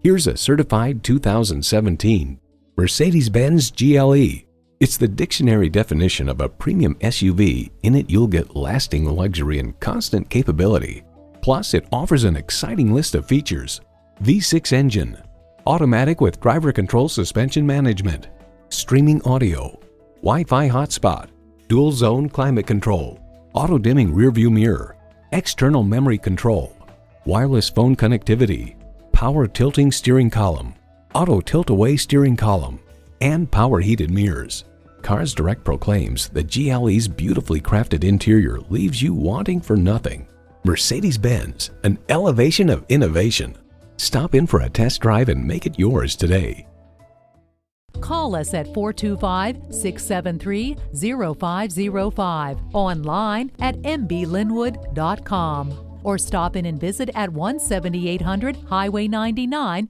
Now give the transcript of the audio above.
Here's a certified 2017 Mercedes-Benz GLE. It's the dictionary definition of a premium SUV. In it, you'll get lasting luxury and constant capability. Plus, it offers an exciting list of features: V6 engine, automatic with driver control suspension management, streaming audio, Wi-Fi hotspot, dual zone climate control, auto-dimming rearview mirror, external memory control, wireless phone connectivity, power tilting steering column, auto tilt-away steering column, and power heated mirrors. Cars Direct proclaims the GLE's beautifully crafted interior leaves you wanting for nothing. Mercedes-Benz, an elevation of innovation. Stop in for a test drive and make it yours today. Call us at 425-673-0505, online at mblynnwood.com, or stop in and visit at 17800 Highway 99,